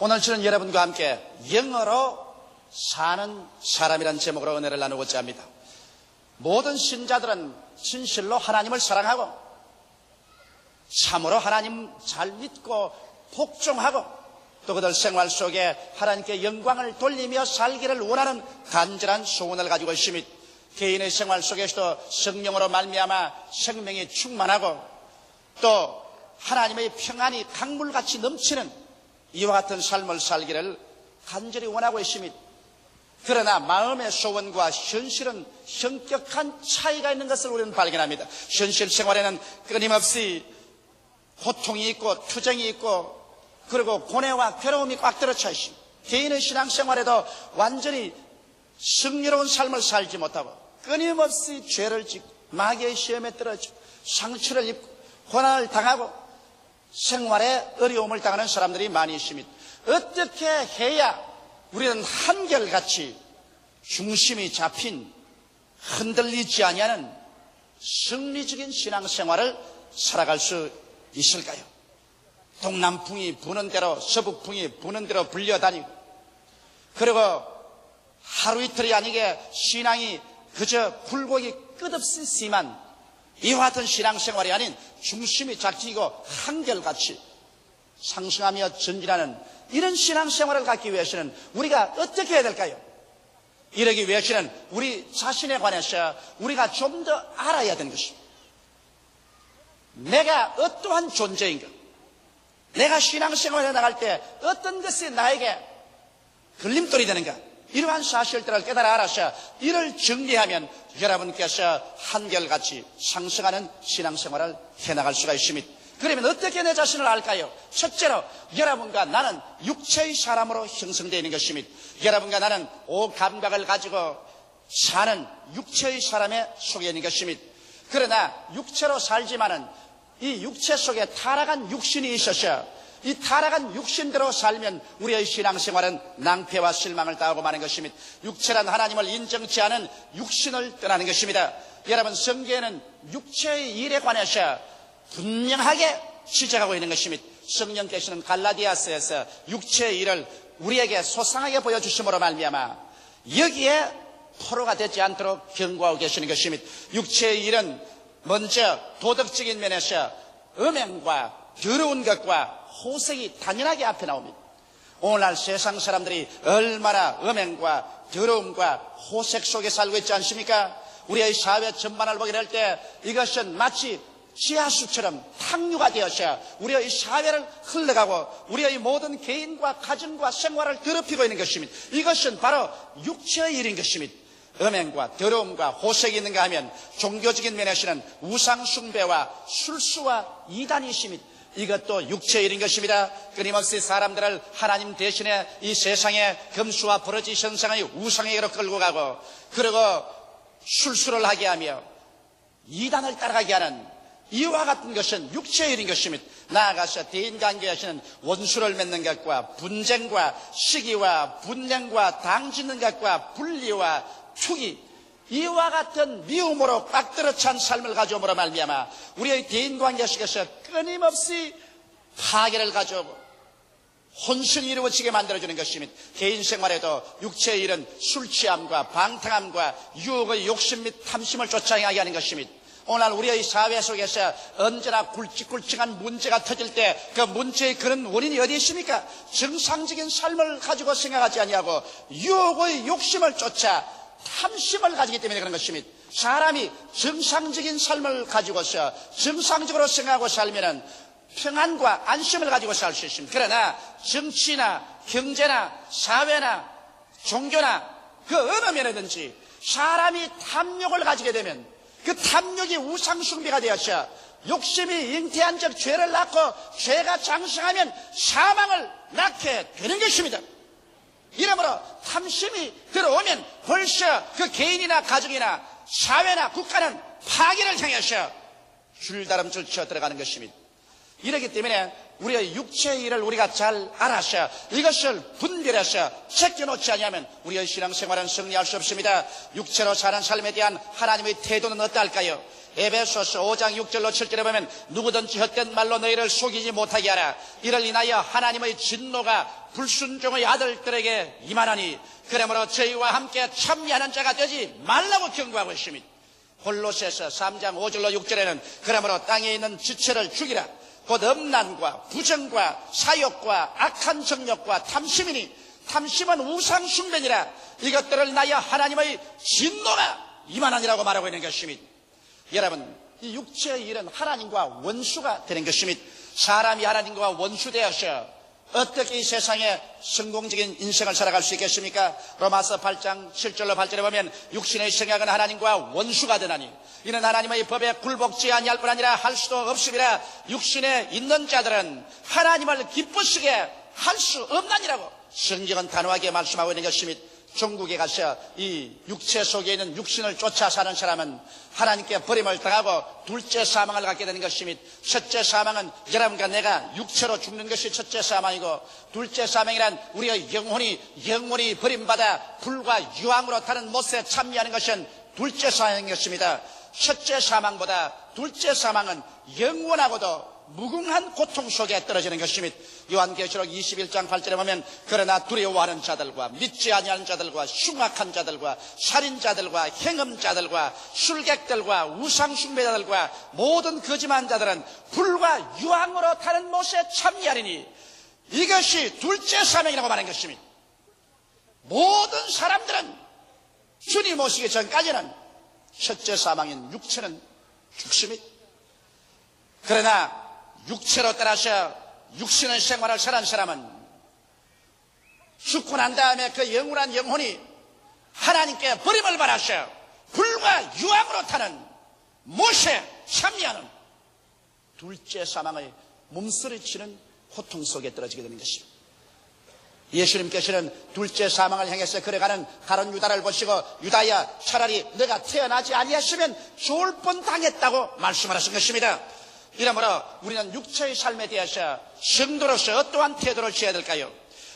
오늘 저는 여러분과 함께 영어로 사는 사람이라는 제목으로 은혜를 나누고자 합니다. 모든 신자들은 진실로 하나님을 사랑하고 참으로 하나님 잘 믿고 복종하고 또 그들 생활 속에 하나님께 영광을 돌리며 살기를 원하는 간절한 소원을 가지고 있으며 개인의 생활 속에서도 성령으로 말미암아 생명이 충만하고 또 하나님의 평안이 강물같이 넘치는 이와 같은 삶을 살기를 간절히 원하고 있습니다. 그러나 마음의 소원과 현실은 현격한 차이가 있는 것을 우리는 발견합니다. 현실 생활에는 끊임없이 고통이 있고 투쟁이 있고 그리고 고뇌와 괴로움이 꽉 들어차 있습니다. 개인의 신앙생활에도 완전히 승리로운 삶을 살지 못하고 끊임없이 죄를 짓고 마귀의 시험에 떨어지고 상처를 입고 고난을 당하고 생활에 어려움을 당하는 사람들이 많이 있습니다. 어떻게 해야 우리는 한결같이 중심이 잡힌 흔들리지 아니하는 승리적인 신앙생활을 살아갈 수 있을까요? 동남풍이 부는 대로 서북풍이 부는 대로 불려다니고 그리고 하루 이틀이 아니게 신앙이 그저 굴곡이 끝없이 심한 이와 같은 신앙생활이 아닌 중심이 잡히고 한결같이 상승하며 전진하는 이런 신앙생활을 갖기 위해서는 우리가 어떻게 해야 될까요? 이러기 위해서는 우리 자신에 관해서 우리가 좀 더 알아야 되는 것입니다. 내가 어떠한 존재인가? 내가 신앙생활에 나갈 때 어떤 것이 나에게 걸림돌이 되는가? 이러한 사실들을 깨달아 알아서 이를 정리하면 여러분께서 한결같이 상승하는 신앙생활을 해나갈 수가 있습니다. 그러면 어떻게 내 자신을 알까요? 첫째로 여러분과 나는 육체의 사람으로 형성되어 있는 것입니다. 여러분과 나는 오감각을 가지고 사는 육체의 사람에 속해 있는 것입니다. 그러나 육체로 살지만은 이 육체 속에 타락한 육신이 있어서 이 타락한 육신대로 살면 우리의 신앙생활은 낭패와 실망을 당하고 마는 것입니다. 육체란 하나님을 인정치 않은 육신을 떠나는 것입니다. 여러분 성경에는 육체의 일에 관해서 분명하게 지적하고 있는 것입니다. 성령께서는 갈라디아서에서 육체의 일을 우리에게 소상하게 보여주심으로 말미암아 여기에 포로가 되지 않도록 경고하고 계시는 것입니다. 육체의 일은 먼저 도덕적인 면에서 음행과 더러운 것과 호색이 당연하게 앞에 나옵니다. 오늘날 세상 사람들이 얼마나 음행과 더러움과 호색 속에 살고 있지 않습니까? 우리의 사회 전반을 보게 될 때 이것은 마치 지하수처럼 탕류가 되어서 우리의 사회를 흘러가고 우리의 모든 개인과 가정과 생활을 더럽히고 있는 것입니다. 이것은 바로 육체의 일인 것입니다. 음행과 더러움과 호색이 있는가 하면 종교적인 면에서는 우상숭배와 술수와 이단이 있습니다. 이것도 육체의 일인 것입니다. 끊임없이 사람들을 하나님 대신에 이 세상에 금수와 버러지 현상의 우상에게로 끌고 가고 그리고 술수를 하게 하며 이단을 따라가게 하는 이와 같은 것은 육체의 일인 것입니다. 나아가서 대인관계에서는 원수를 맺는 것과 분쟁과 시기와 분쟁과 당짓는 것과 분리와 투기 이와 같은 미움으로 꽉 들어찬 삶을 가져옴으로 말미암아 우리의 대인관계 속에서 끊임없이 파괴를 가져오고 혼선이 이루어지게 만들어주는 것입니다. 개인 생활에도 육체의 일은 술 취함과 방탕함과 유혹의 욕심 및 탐심을 쫓아 행하게 하는 것입니다. 오늘 우리의 사회 속에서 언제나 굵직굵직한 문제가 터질 때 그 문제의 그런 원인이 어디 있습니까? 정상적인 삶을 가지고 생각하지 아니하고 유혹의 욕심을 쫓아 탐심을 가지기 때문에 그런 것입니다. 사람이 정상적인 삶을 가지고서 정상적으로 생각하고 살면은 평안과 안심을 가지고 살 수 있습니다. 그러나 정치나 경제나 사회나 종교나 그 어느 면에든지 사람이 탐욕을 가지게 되면 그 탐욕이 우상숭배가 되어서 욕심이 잉태한 적 죄를 낳고 죄가 장성하면 사망을 낳게 되는 것입니다. 이러므로 탐심이 들어오면 벌써 그 개인이나 가정이나 사회나 국가는 파괴를 향해서 줄다름줄 쳐 들어가는 것입니다. 이렇기 때문에 우리의 육체의 일을 우리가 잘 알아서 이것을 분별해서 챙겨놓지 않으면 우리의 신앙생활은 승리할 수 없습니다. 육체로 사는 삶에 대한 하나님의 태도는 어떨까요? 에베소서 5장 6절로 7절에 보면 누구든지 헛된 말로 너희를 속이지 못하게 하라. 이를 인하여 하나님의 진노가 불순종의 아들들에게 임하나니 그러므로 저희와 함께 참여하는 자가 되지 말라고 경고하고 있습니다. 골로새서 3장 5절로 6절에는 그러므로 땅에 있는 지체를 죽이라. 곧 음란과 부정과 사욕과 악한 정욕과 탐심이니 탐심은 우상 숭배니라. 이것들을 인하여 하나님의 진노가 임하나니라고 말하고 있는 것입니다. 여러분, 이 육체의 일은 하나님과 원수가 되는 것입니다. 사람이 하나님과 원수되어서 어떻게 이 세상에 성공적인 인생을 살아갈 수 있겠습니까? 로마서 8장 7절로 8절에 보면 육신의 생각은 하나님과 원수가 되나니 이는 하나님의 법에 굴복지 아니할 뿐 아니라 할 수도 없음이라. 육신에 있는 자들은 하나님을 기쁘시게 할 수 없나니라고 성경은 단호하게 말씀하고 있는 것입니다. 중국에 가서 이 육체 속에 있는 육신을 쫓아 사는 사람은 하나님께 버림을 당하고 둘째 사망을 갖게 되는 것입니다. 첫째 사망은 여러분과 내가 육체로 죽는 것이 첫째 사망이고, 둘째 사망이란 우리의 영혼이 버림받아 불과 유황으로 타는 못에 참여하는 것은 둘째 사망인 것입니다. 첫째 사망보다 둘째 사망은 영원하고도 무궁한 고통 속에 떨어지는 것입니다. 요한계시록 21장 8절에 보면 그러나 두려워하는 자들과 믿지 아니하는 자들과 흉악한 자들과 살인자들과 행음자들과 술객들과 우상숭배자들과 모든 거짓한 자들은 불과 유황으로 타는 못에 참여하리니 이것이 둘째 사망이라고 말하는 것입니다. 모든 사람들은 주님 오시기 전까지는 첫째 사망인 육체는 죽습니다. 그러나 육체로 따라서 육신의 생활을 사는 사람은 죽고 난 다음에 그 영원한 영혼이 하나님께 버림을 받아서 불과 유황으로 타는 못에 참여하는 둘째 사망의 몸서리치는 고통 속에 떨어지게 되는 것입니다. 예수님께서는 둘째 사망을 향해서 걸어가는 가룟 유다를 보시고 유다야, 차라리 너가 태어나지 아니했으면 좋을 뻔당했다고 말씀하신 것입니다. 이러므로 우리는 육체의 삶에 대해서 성도로서 어떠한 태도를 취해야 될까요?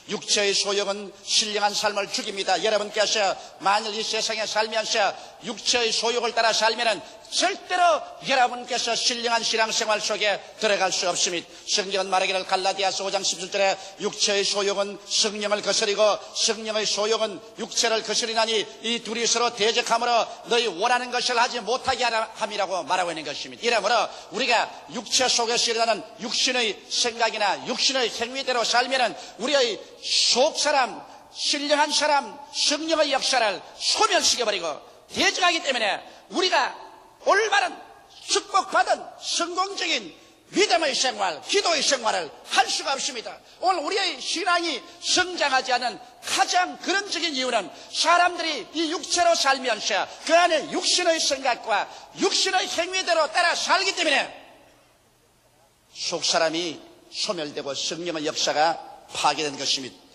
육체의 소욕은 신령한 삶을 죽입니다. 여러분께서 만일 이 세상에 살면서 육체의 소욕을 따라 살면은 절대로 여러분께서 신령한 신앙생활 속에 들어갈 수 없습니다. 성경은 말하기를 갈라디아서 5장 17절에 육체의 소욕은 성령을 거스리고 성령의 소욕은 육체를 거스리나니 이 둘이 서로 대적함으로 너희 원하는 것을 하지 못하게 함이라고 말하고 있는 것입니다. 이러므로 우리가 육체 속에서 일어나는 육신의 생각이나 육신의 행위대로 살면은 우리의 속사람, 신령한 사람, 성령의 역사를 소멸시켜버리고 대적하기 때문에 우리가 올바른 축복받은 성공적인 믿음의 생활, 기도의 생활을 할 수가 없습니다. 오늘 우리의 신앙이 성장하지 않은 가장 근원적인 이유는 사람들이 이 육체로 살면서 그 안에 육신의 생각과 육신의 행위대로 따라 살기 때문에 속사람이 소멸되고 성령의 역사가 파괴된 것입니다.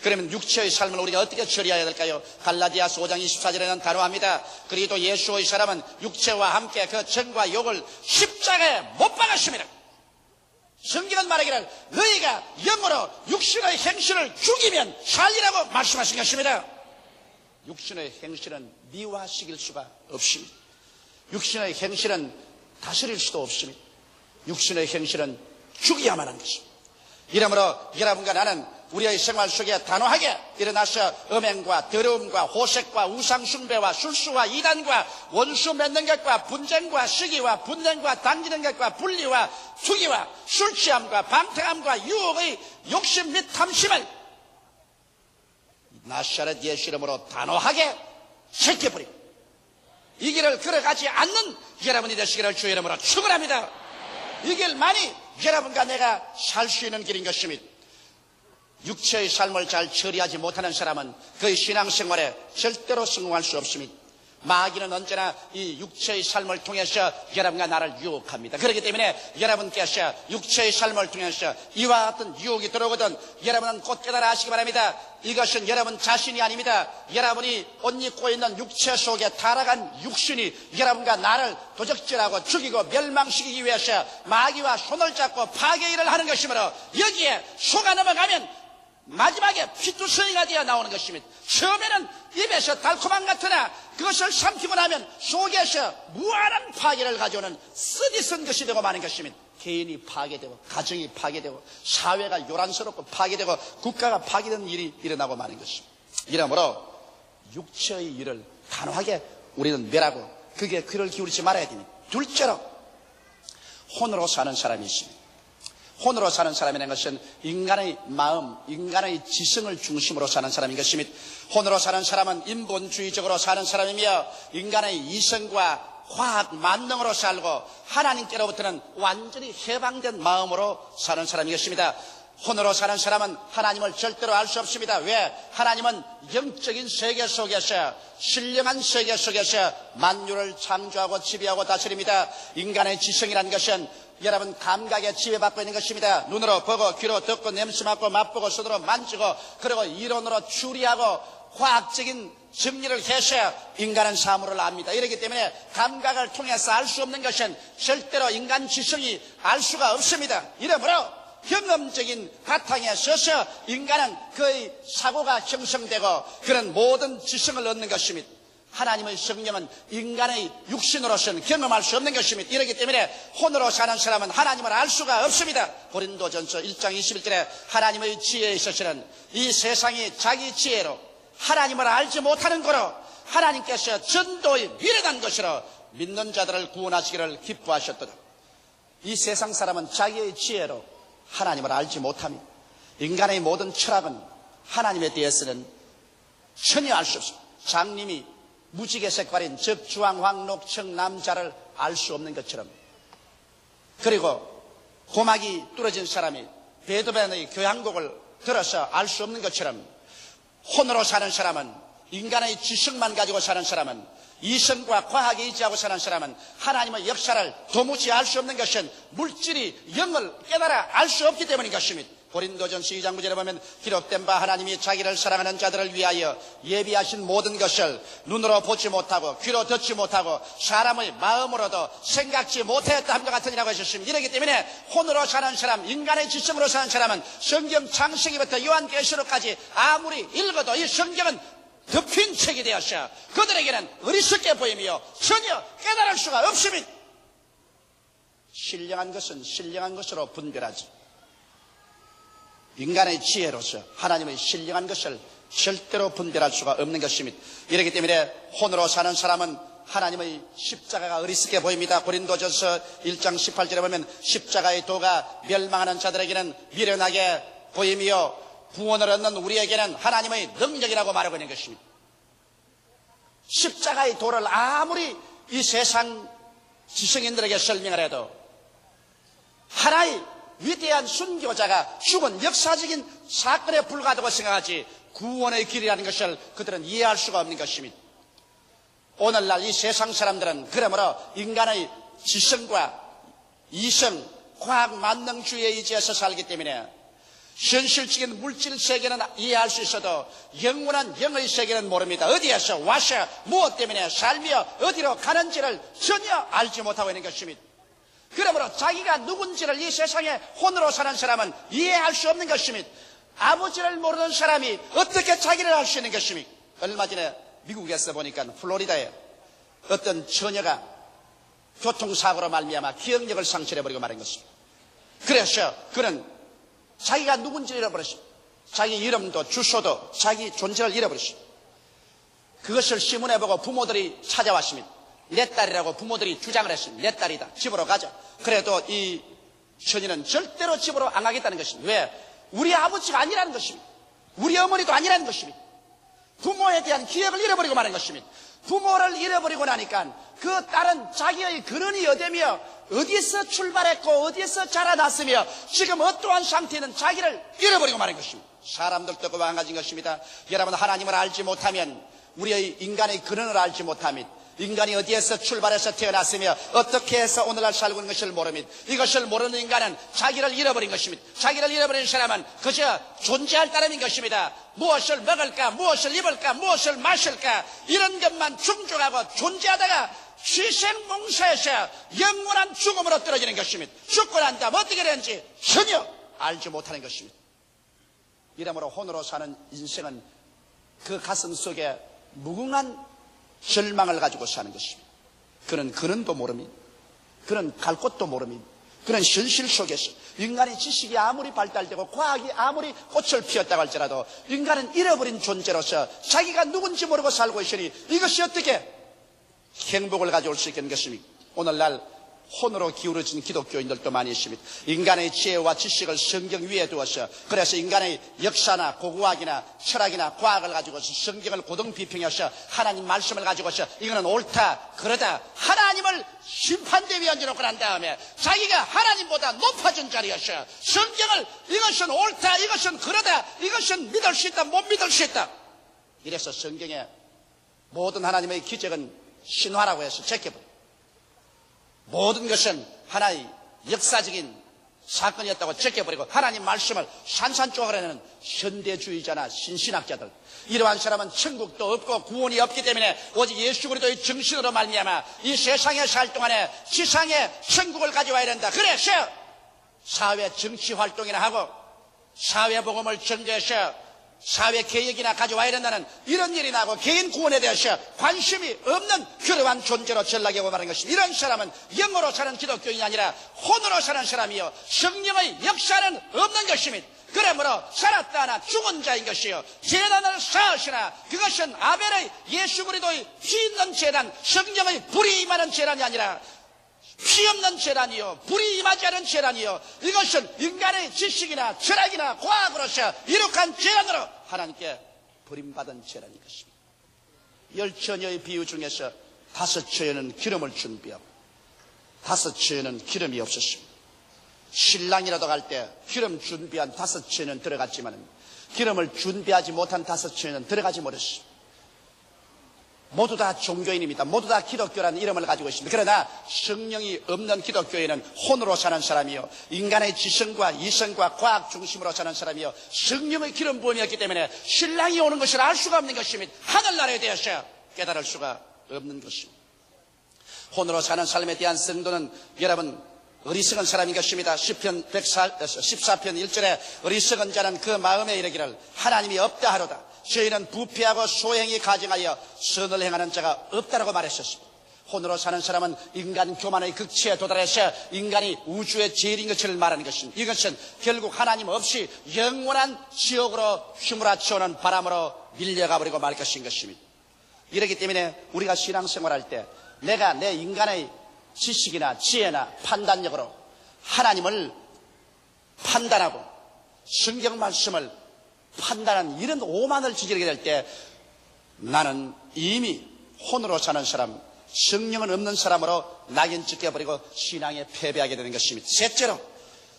그러면 육체의 삶을 우리가 어떻게 처리해야 될까요? 갈라디아서 5장 24절에는 단호합니다. 그리고 예수의 사람은 육체와 함께 그 정과 욕을 십자가에 못 박았습니다. 성경은 말하기를 너희가 영으로 육신의 행실을 죽이면 살리라고 말씀하신 것입니다. 육신의 행실은 미화시킬 수가 없습니다. 육신의 행실은 다스릴 수도 없습니다. 육신의 행실은 죽여야만 하는 것입니다. 이러므로 여러분과 나는 우리의 생활 속에 단호하게 일어나서 음행과 더러움과 호색과 우상숭배와 술수와 이단과 원수 맺는 것과 분쟁과 시기와 분쟁과 당기는 것과 분리와 투기와 술취함과 방탕함과 유혹의 욕심 및 탐심을 나사렛 예수 이름으로 단호하게 제껴버리고 이 길을 걸어가지 않는 여러분이 되시기를 주의 이름으로 축원합니다. 이 길만이 여러분과 내가 살 수 있는 길인 것입니다. 육체의 삶을 잘 처리하지 못하는 사람은 그의 신앙생활에 절대로 성공할 수 없습니다. 마귀는 언제나 이 육체의 삶을 통해서 여러분과 나를 유혹합니다. 그렇기 때문에 여러분께서 육체의 삶을 통해서 이와 같은 유혹이 들어오거든 여러분은 곧 깨달아 하시기 바랍니다. 이것은 여러분 자신이 아닙니다. 여러분이 옷 입고 있는 육체 속에 타락한 육신이 여러분과 나를 도적질하고 죽이고 멸망시키기 위해서 마귀와 손을 잡고 파괴 일을 하는 것이므로 여기에 속아 넘어가면 마지막에 피투성이가 되어 나오는 것입니다. 처음에는 입에서 달콤한 같으나 그것을 삼키고 나면 속에서 무한한 파괴를 가져오는 쓰디쓴 것이 되고 마는 것입니다. 개인이 파괴되고 가정이 파괴되고 사회가 요란스럽고 파괴되고 국가가 파괴되는 일이 일어나고 마는 것입니다. 이러므로 육체의 일을 단호하게 우리는 멸하고 그게 귀를 기울이지 말아야 됩니다. 둘째로 혼으로 사는 사람이 있습니다. 혼으로 사는 사람이라는 것은 인간의 마음, 인간의 지성을 중심으로 사는 사람인 것입니다. 혼으로 사는 사람은 인본주의적으로 사는 사람이며 인간의 이성과 과학 만능으로 살고 하나님께로부터는 완전히 해방된 마음으로 사는 사람인 것입니다. 혼으로 사는 사람은 하나님을 절대로 알 수 없습니다. 왜? 하나님은 영적인 세계 속에서 신령한 세계 속에서 만유를 창조하고 지배하고 다스립니다. 인간의 지성이라는 것은 여러분 감각에 지배받고 있는 것입니다. 눈으로 보고 귀로 듣고 냄새 맡고 맛보고 손으로 만지고 그리고 이론으로 추리하고 과학적인 정리를 해서 인간은 사물을 압니다. 이렇기 때문에 감각을 통해서 알 수 없는 것은 절대로 인간 지성이 알 수가 없습니다. 이러므로 경험적인 바탕에 서서 인간은 그의 사고가 형성되고 그런 모든 지성을 얻는 것입니다. 하나님의 성령은 인간의 육신으로서는 경험할 수 없는 것입니다. 이렇기 때문에 혼으로 사는 사람은 하나님을 알 수가 없습니다. 고린도전서 1장 21절에 하나님의 지혜에 있어서는 이 세상이 자기 지혜로 하나님을 알지 못하는 거로 하나님께서 전도에 미련한 것으로 믿는 자들을 구원하시기를 기뻐하셨도다. 이 세상 사람은 자기의 지혜로 하나님을 알지 못합니다. 인간의 모든 철학은 하나님에 대해서는 전혀 알 수 없습니다. 장님이 무지개 색깔인 즉 주황황록 청남자를 알 수 없는 것처럼, 그리고 고막이 뚫어진 사람이 베토벤의 교향곡을 들어서 알 수 없는 것처럼, 혼으로 사는 사람은, 인간의 지식만 가지고 사는 사람은, 이성과 과학에 의지하고 사는 사람은 하나님의 역사를 도무지 알 수 없는 것은 물질이 영을 깨달아 알 수 없기 때문인 것입니다. 고린도전서 2장 9절에 보면 기록된 바 하나님이 자기를 사랑하는 자들을 위하여 예비하신 모든 것을 눈으로 보지 못하고 귀로 듣지 못하고 사람의 마음으로도 생각지 못했다 함과 같으니라고 하셨습니다. 이렇기 때문에 혼으로 사는 사람, 인간의 지성으로 사는 사람은 성경 창세기부터 요한계시록까지 아무리 읽어도 이 성경은 덮인 책이 되어서 그들에게는 어리석게 보이며 전혀 깨달을 수가 없습니다. 신령한 것은 신령한 것으로 분별하지, 인간의 지혜로서 하나님의 신령한 것을 절대로 분별할 수가 없는 것입니다. 이렇기 때문에 혼으로 사는 사람은 하나님의 십자가가 어리석게 보입니다. 고린도전서 1장 18절에 보면 십자가의 도가 멸망하는 자들에게는 미련하게 보이며 구원을 얻는 우리에게는 하나님의 능력이라고 말하고 있는 것입니다. 십자가의 도를 아무리 이 세상 지성인들에게 설명을 해도 하나의 위대한 순교자가 죽은 역사적인 사건에 불과하다고 생각하지 구원의 길이라는 것을 그들은 이해할 수가 없는 것입니다. 오늘날 이 세상 사람들은 그러므로 인간의 지성과 이성, 과학 만능주의에 의지해서 살기 때문에 현실적인 물질 세계는 이해할 수 있어도 영원한 영의 세계는 모릅니다. 어디에서 와서 무엇 때문에 살며 어디로 가는지를 전혀 알지 못하고 있는 것입니다. 그러므로 자기가 누군지를 이 세상에 혼으로 사는 사람은 이해할 수 없는 것입니다. 아버지를 모르는 사람이 어떻게 자기를 알 수 있는 것입니까? 얼마 전에 미국에서 보니까 플로리다에 어떤 처녀가 교통사고로 말미암아 기억력을 상실해버리고 말한 것입니다. 그래서 그는 자기가 누군지 잃어버렸습니다. 자기 이름도 주소도 자기 존재를 잃어버렸습니다. 그것을 신문에 보고 부모들이 찾아왔습니다. 내 딸이라고 부모들이 주장을 했습니다. 내 딸이다. 집으로 가자. 그래도 이 처녀는 절대로 집으로 안 가겠다는 것입니다. 왜? 우리 아버지가 아니라는 것입니다. 우리 어머니도 아니라는 것입니다. 부모에 대한 기억을 잃어버리고 마는 것입니다. 부모를 잃어버리고 나니까 그 딸은 자기의 근원이 어디며 어디에서 출발했고 어디에서 자라났으며 지금 어떠한 상태는 자기를 잃어버리고 마는 것입니다. 사람들도 그 마찬가지인 것입니다. 여러분, 하나님을 알지 못하면, 우리의 인간의 근원을 알지 못하면, 인간이 어디에서 출발해서 태어났으며 어떻게 해서 오늘날 살고 있는 것을 모릅니다. 이것을 모르는 인간은 자기를 잃어버린 것입니다. 자기를 잃어버린 사람은 그저 존재할 따름인 것입니다. 무엇을 먹을까, 무엇을 입을까, 무엇을 마실까, 이런 것만 충족하고 존재하다가 희생봉사에서 영원한 죽음으로 떨어지는 것입니다. 죽고 난 다음 어떻게 되는지 전혀 알지 못하는 것입니다. 이러므로 혼으로 사는 인생은 그 가슴 속에 무궁한 절망을 가지고 사는 것입니다. 그는 근원도 모릅니다. 그는 갈 곳도 모릅니다. 그는 현실 속에서 인간의 지식이 아무리 발달되고 과학이 아무리 꽃을 피웠다고 할지라도 인간은 잃어버린 존재로서 자기가 누군지 모르고 살고 있으니 이것이 어떻게 행복을 가져올 수 있겠는 것입니까? 오늘날 혼으로 기울어진 기독교인들도 많이 있습니다. 인간의 지혜와 지식을 성경 위에 두어서 그래서 인간의 역사나 고고학이나 철학이나 과학을 가지고서 성경을 고등비평해서 하나님 말씀을 가지고서 이거는 옳다 그러다 하나님을 심판대 위에 얹어놓고 난 다음에 자기가 하나님보다 높아진 자리여서 성경을 이것은 옳다 이것은 그러다 이것은 믿을 수 있다 못 믿을 수 있다 이래서 성경에 모든 하나님의 기적은 신화라고 해서 제껴버립니다. 모든 것은 하나의 역사적인 사건이었다고 제껴버리고 하나님 말씀을 산산조각을 해내는 현대주의자나 신신학자들, 이러한 사람은 천국도 없고 구원이 없기 때문에 오직 예수 그리스도의 정신으로 말미암아 이 세상에 살 동안에 지상에 천국을 가져와야 된다. 그래서 사회 정치 활동이나 하고 사회 복음을 전개해서 사회 개혁이나 가져와야 된다는 이런 일이 나고 개인 구원에 대해서 관심이 없는 그러한 존재로 전락해 오고 말하는 것입니다. 이런 사람은 영으로 사는 기독교인이 아니라 혼으로 사는 사람이요 성령의 역사는 없는 것입니다. 그러므로 살았다 하나 죽은 자인 것이요 제단을 쌓으시나 그것은 아벨의 예수 그리스도의 피 있는 제단 성령의 불이 임하는 제단이 아니라 피 없는 재단이요 불이 임하지 않은 재단이요 이것은 인간의 지식이나 철학이나 과학으로서 이룩한 재단으로 하나님께 버림받은 재단인 것입니다. 10처녀의 비유 중에서 5처녀는 기름을 준비하고 5처녀는 기름이 없었습니다. 신랑이라도 갈 때 기름 준비한 5처녀는 들어갔지만 기름을 준비하지 못한 5처녀는 들어가지 못했습니다. 모두 다 종교인입니다. 모두 다 기독교라는 이름을 가지고 있습니다. 그러나 성령이 없는 기독교인은 혼으로 사는 사람이요 인간의 지성과 이성과 과학 중심으로 사는 사람이요 성령의 기름 부음이었기 때문에 신랑이 오는 것을 알 수가 없는 것입니다. 하늘나라에 대해서 깨달을 수가 없는 것입니다. 혼으로 사는 삶에 대한 성도는 여러분 어리석은 사람인 것입니다. 시편 14편 1절에 어리석은 자는 그 마음에 이르기를 하나님이 없다 하로다. 저희는 부패하고 소행이 가증하여 선을 행하는 자가 없다라고 말했었습니다. 혼으로 사는 사람은 인간 교만의 극치에 도달해서 인간이 우주의 제일인 것을 말하는 것입니다. 이것은 결국 하나님 없이 영원한 지옥으로 휘몰아치오는 바람으로 밀려가 버리고 말 것인 것입니다. 이렇기 때문에 우리가 신앙생활할 때 내가 내 인간의 지식이나 지혜나 판단력으로 하나님을 판단하고 성경 말씀을 판단하는 이런 오만을 저지르게 될 때 나는 이미 혼으로 사는 사람, 성령은 없는 사람으로 낙인 찍혀버리고 신앙에 패배하게 되는 것입니다. 셋째로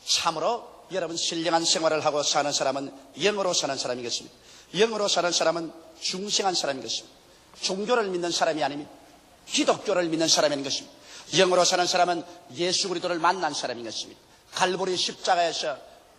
참으로 여러분 신령한 생활을 하고 사는 사람은 영으로 사는 사람인 것입니다. 영으로 사는 사람은 중생한 사람인 것입니다. 종교를 믿는 사람이 아닙니다. 기독교를 믿는 사람인 것입니다. 영으로 사는 사람은 예수 그리스도를 만난 사람인 것입니다. 갈보리 십자가에서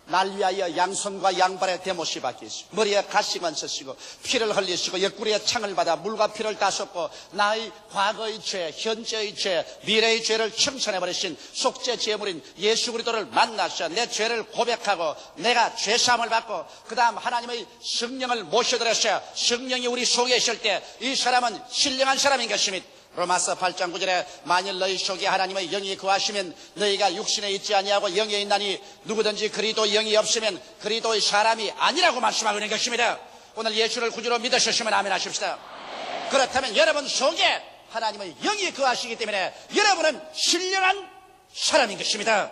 날 위하여 양손과 양발에 대못이 박히시고 머리에 가시관 쓰시고 피를 흘리시고 옆구리에 창을 받아 물과 피를 다 쏟고 나의 과거의 죄, 현재의 죄, 미래의 죄를 청산해버리신 속죄 제물인 예수 그리스도를 만나서 내 죄를 고백하고 내가 죄사함을 받고 그 다음 하나님의 성령을 모셔들어서 성령이 우리 속에 있을 때 이 사람은 신령한 사람인 것입니다. 로마서 8장 9절에 만일 너희 속에 하나님의 영이 거하시면 너희가 육신에 있지 아니하고 영에 있나니 누구든지 그리스도 영이 없으면 그리스도의 사람이 아니라고 말씀하고 있는 것입니다. 오늘 예수를 구주로 믿으셨으면 아멘 하십시다. 그렇다면 여러분 속에 하나님의 영이 거하시기 때문에 여러분은 신령한 사람인 것입니다.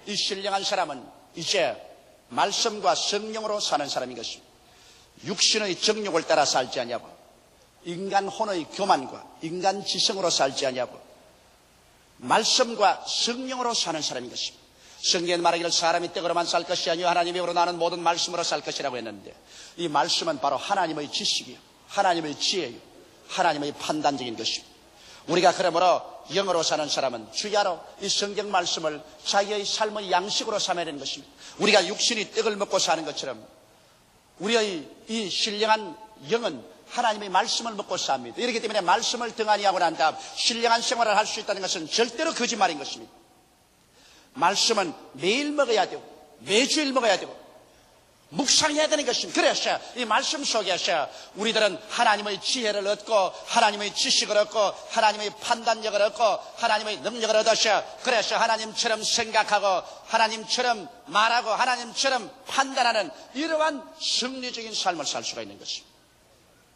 이 신령한 사람은 이제 말씀과 성령으로 사는 사람인 것입니다. 육신의 정욕을 따라 살지 아니하고 인간 혼의 교만과 인간 지성으로 살지 아니하고 말씀과 성령으로 사는 사람인 것입니다. 성경에 말하기를 사람이 떡으로만 살 것이 아니요 하나님의 입으로 나는 모든 말씀으로 살 것이라고 했는데 이 말씀은 바로 하나님의 지식이요 하나님의 지혜요 하나님의 판단적인 것입니다. 우리가 그러므로 영으로 사는 사람은 주야로 이 성경 말씀을 자기의 삶의 양식으로 삼아야 되는 것입니다. 우리가 육신이 떡을 먹고 사는 것처럼 우리의 이 신령한 영은 하나님의 말씀을 먹고 삽니다. 이렇기 때문에 말씀을 등한히 하고 난 다음 신령한 생활을 할 수 있다는 것은 절대로 거짓말인 것입니다. 말씀은 매일 먹어야 되고 매주일 먹어야 되고 묵상해야 되는 것입니다. 그래서 이 말씀 속에서 우리들은 하나님의 지혜를 얻고 하나님의 지식을 얻고 하나님의 판단력을 얻고 하나님의 능력을 얻어서 그래서 하나님처럼 생각하고 하나님처럼 말하고 하나님처럼 판단하는 이러한 승리적인 삶을 살 수가 있는 것입니다.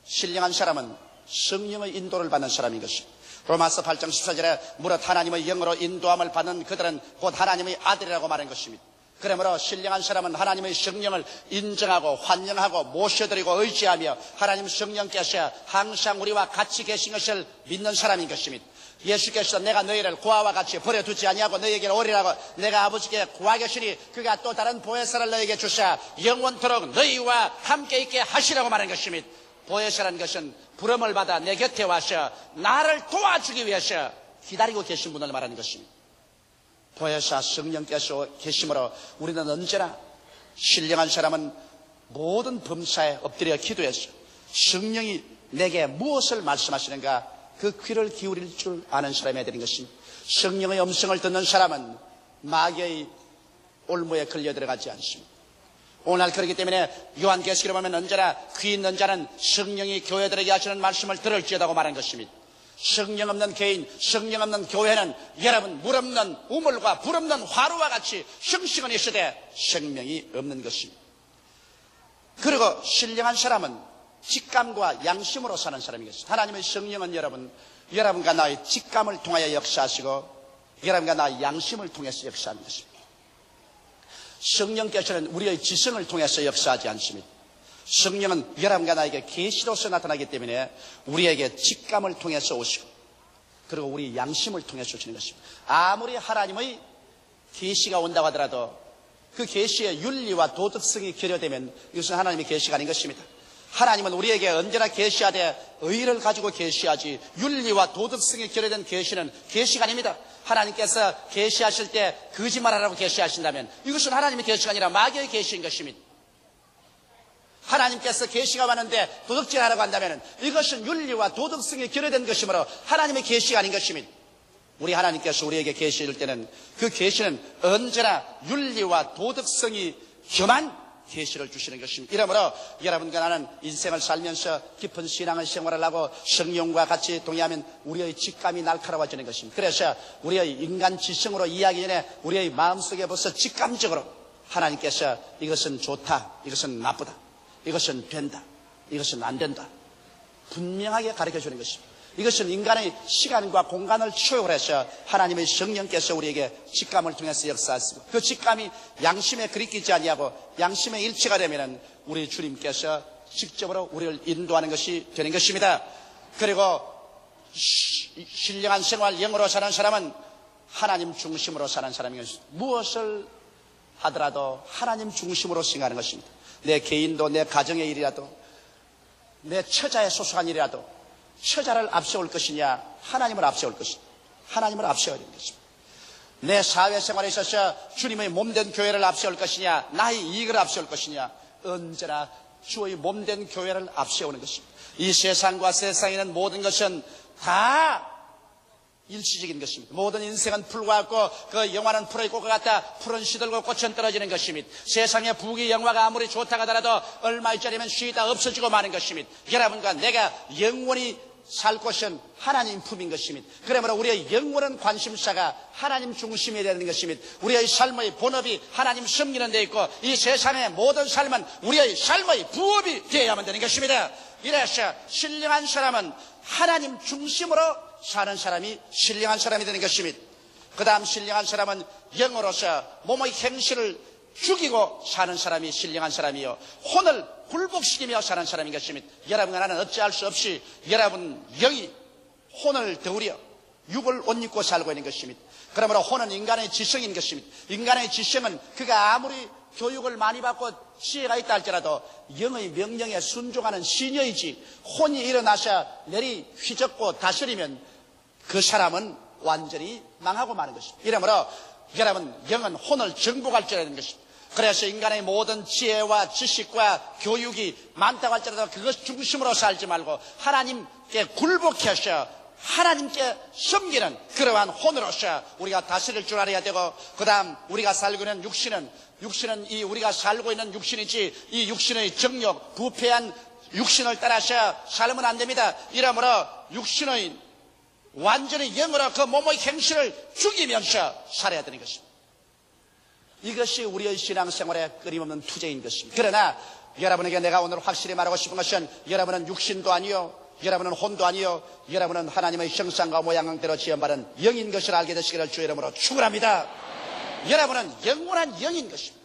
신령한 사람은 성령의 인도를 받는 사람인 것입니다. 로마서 8장 14절에 무릇 하나님의 영으로 인도함을 받는 그들은 곧 하나님의 아들이라고 말한 것입니다. 그러므로 신령한 사람은 하나님의 성령을 인정하고 환영하고 모셔드리고 의지하며 하나님 성령께서 항상 우리와 같이 계신 것을 믿는 사람인 것입니다. 예수께서 내가 너희를 고아와 같이 버려두지 아니하고 너희에게 오리라고 내가 아버지께 구하겠으니 그가 또 다른 보혜사를 너희에게 주사 영원토록 너희와 함께 있게 하시라고 말한 것입니다. 보혜사라는 것은 부름을 받아 내 곁에 와서 나를 도와주기 위해서 기다리고 계신 분을 말하는 것입니다. 보혜사 성령께서 계심으로 우리는 언제나 신령한 사람은 모든 범사에 엎드려 기도해서 성령이 내게 무엇을 말씀하시는가 그 귀를 기울일 줄 아는 사람이 되는 것입니다. 성령의 음성을 듣는 사람은 마귀의 올무에 걸려 들어가지 않습니다. 오늘 그렇기 때문에 요한계시록에 보면 언제나 귀 있는 자는 성령이 교회들에게 하시는 말씀을 들을지어다고 말한 것입니다. 성령 없는 개인, 성령 없는 교회는 여러분 물 없는 우물과 불 없는 화로와 같이 형식은 있으되 생명이 없는 것입니다. 그리고 신령한 사람은 직감과 양심으로 사는 사람이겠습니다. 하나님의 성령은 여러분과 나의 직감을 통하여 역사하시고 여러분과 나의 양심을 통해서 역사하는 것입니다. 성령께서는 우리의 지성을 통해서 역사하지 않습니다. 성령은 여러분과 나에게 계시로서 나타나기 때문에 우리에게 직감을 통해서 오시고 그리고 우리 양심을 통해서 오시는 것입니다. 아무리 하나님의 계시가 온다고 하더라도 그 계시의 윤리와 도덕성이 결여되면 이것은 하나님의 계시가 아닌 것입니다. 하나님은 우리에게 언제나 계시하되 의를 가지고 계시하지 윤리와 도덕성이 결여된 계시는 계시가 아닙니다. 하나님께서 계시하실 때 거짓말하라고 계시하신다면 이것은 하나님의 계시가 아니라 마귀의 계시인 것입니다. 하나님께서 계시가 왔는데 도덕질하라고 한다면 이것은 윤리와 도덕성이 결여된 것이므로 하나님의 계시가 아닌 것입니다. 우리 하나님께서 우리에게 계시할 때는 그 계시는 언제나 윤리와 도덕성이 겸한 계시를 주시는 것입니다. 이러므로 여러분과 나는 인생을 살면서 깊은 신앙의 생활을 하고 성령과 같이 동의하면 우리의 직감이 날카로워지는 것입니다. 그래서 우리의 인간 지성으로 이해하기 전에 우리의 마음속에 벌써 직감적으로 하나님께서 이것은 좋다, 이것은 나쁘다, 이것은 된다, 이것은 안 된다 분명하게 가르쳐주는 것입니다. 이것은 인간의 시간과 공간을 초월해서 하나님의 성령께서 우리에게 직감을 통해서 역사하시고 그 직감이 양심에 그리끼지 아니하고 양심의 일치가 되면 우리 주님께서 직접으로 우리를 인도하는 것이 되는 것입니다. 그리고 신령한 생활 영으로 사는 사람은 하나님 중심으로 사는 사람인 것입니다. 무엇을 하더라도 하나님 중심으로 생각하는 것입니다. 내 개인도 내 가정의 일이라도 내 처자에 소속한 일이라도 처자를 앞세울 것이냐 하나님을 앞세울 것이냐 하나님을 앞세워야 되는 것입니다. 내 사회생활에 있어서 주님의 몸된 교회를 앞세울 것이냐 나의 이익을 앞세울 것이냐 언제나 주의 몸된 교회를 앞세우는 것입니다. 이 세상과 세상에 있는 모든 것은 다 일시적인 것입니다. 모든 인생은 풀과 같고 그 영화는 풀의 꽃과 같다. 풀은 시들고 꽃은 떨어지는 것입니다. 세상의 부귀 영화가 아무리 좋다고 하더라도 얼마 있자리면 쉬다 없어지고 마는 것입니다. 여러분과 내가 영원히 살 곳은 하나님 품인 것입니다. 그러므로 우리의 영원한 관심사가 하나님 중심이 되는 것입니다. 우리의 삶의 본업이 하나님 섬기는 데 있고 이 세상의 모든 삶은 우리의 삶의 부업이 되어야만 되는 것입니다. 이래서 신령한 사람은 하나님 중심으로 사는 사람이 신령한 사람이 되는 것입니다. 그 다음 신령한 사람은 영으로서 몸의 행실을 죽이고 사는 사람이 신령한 사람이요 혼을 굴복시키며 사는 사람인 것입니다. 여러분과 나는 어찌할 수 없이 여러분 영이 혼을 더우려 육을 옷 입고 살고 있는 것입니다. 그러므로 혼은 인간의 지성인 것입니다. 인간의 지성은 그가 아무리 교육을 많이 받고 지혜가 있다 할지라도 영의 명령에 순종하는 시녀이지 혼이 일어나서 내리 휘젓고 다스리면 그 사람은 완전히 망하고 마는 것입니다. 이러므로 여러분 영은 혼을 정복할 줄 아는 것입니다. 그래서 인간의 모든 지혜와 지식과 교육이 많다고 할지라도 그것 중심으로 살지 말고 하나님께 굴복해서 하나님께 섬기는 그러한 혼으로서 우리가 다스릴 줄 알아야 되고, 그 다음 우리가 살고 있는 육신은 이 우리가 살고 있는 육신이지 이 육신의 정욕, 부패한 육신을 따라서 살면 안 됩니다. 이러므로 육신의 완전히 영으로 그 몸의 행실을 죽이면서 살아야 되는 것입니다. 이것이 우리의 신앙생활의 끊임없는 투쟁인 것입니다. 그러나 여러분에게 내가 오늘 확실히 말하고 싶은 것은, 여러분은 육신도 아니요, 여러분은 혼도 아니요, 여러분은 하나님의 형상과 모양대로 지음받은 영인 것을 알게 되시기를 주의 이름으로 축원합니다. 여러분은 영원한 영인 것입니다.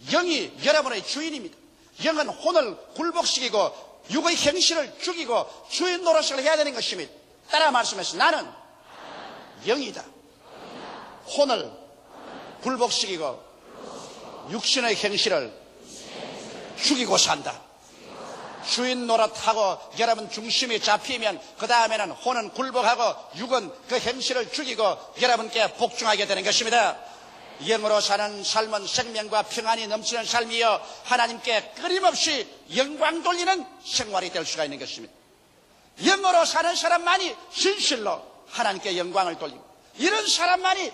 영이 여러분의 주인입니다. 영은 혼을 굴복시키고 육의 행실을 죽이고 주인 노릇을 해야 되는 것입니다. 따라 말씀해서, 나는 영이다. 혼을 굴복시키고 육신의 행실을 죽이고 산다. 주인 노릇하고 여러분 중심이 잡히면 그 다음에는 혼은 굴복하고 육은 그 행실을 죽이고 여러분께 복종하게 되는 것입니다. 영으로 사는 삶은 생명과 평안이 넘치는 삶이요, 하나님께 끊임없이 영광 돌리는 생활이 될 수가 있는 것입니다. 영으로 사는 사람만이 진실로 하나님께 영광을 돌리고, 이런 사람만이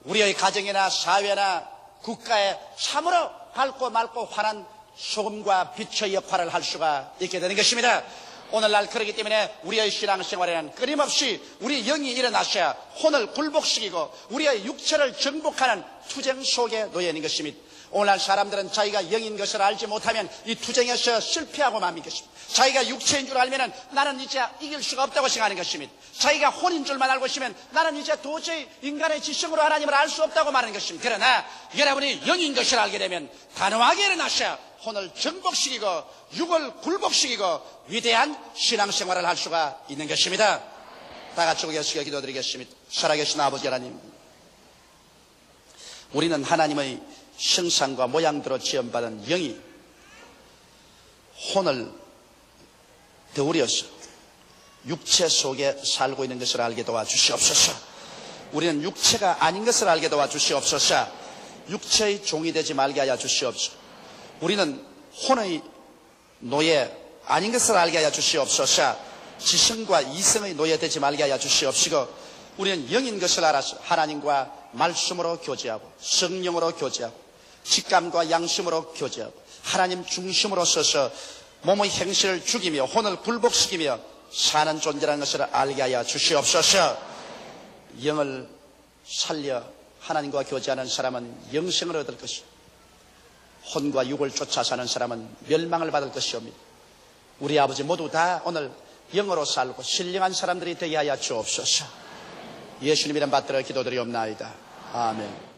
우리의 가정이나 사회나 국가에 참으로 밝고 맑고 환한 소금과 빛의 역할을 할 수가 있게 되는 것입니다. 오늘날 그렇기 때문에 우리의 신앙생활에는 끊임없이 우리 영이 일어나셔야 혼을 굴복시키고 우리의 육체를 정복하는 투쟁 속에 놓여 있는 것입니다. 오늘날 사람들은 자기가 영인 것을 알지 못하면 이 투쟁에서 실패하고 맙니다. 자기가 육체인 줄 알면 나는 이제 이길 수가 없다고 생각하는 것입니다. 자기가 혼인 줄만 알고 있으면 나는 이제 도저히 인간의 지성으로 하나님을 알 수 없다고 말하는 것입니다. 그러나 여러분이 영인 것을 알게 되면 단호하게 일어나셔 혼을 정복시키고 육을 굴복시키고 위대한 신앙생활을 할 수가 있는 것입니다. 다 같이 고개숙여 기도드리겠습니다. 살아계신 아버지 하나님, 우리는 하나님의 형상과 모양대로 지음받은 영이 혼을 더우려서 육체 속에 살고 있는 것을 알게 도와주시옵소서. 우리는 육체가 아닌 것을 알게 도와주시옵소서. 육체의 종이 되지 말게 하여 주시옵소서. 우리는 혼의 노예 아닌 것을 알게 하여 주시옵소서. 지성과 이성의 노예 되지 말게 하여 주시옵시고, 우리는 영인 것을 알아서 하나님과 말씀으로 교제하고 성령으로 교제하고 직감과 양심으로 교제하고 하나님 중심으로 서서 몸의 행실을 죽이며 혼을 굴복시키며 사는 존재라는 것을 알게 하여 주시옵소서. 영을 살려 하나님과 교제하는 사람은 영생을 얻을 것이고 혼과 육을 쫓아 사는 사람은 멸망을 받을 것이옵니다. 우리 아버지 모두 다 오늘 영으로 살고 신령한 사람들이 되게 하여 주옵소서. 예수님 이름 받들어 기도드리옵나이다. 아멘.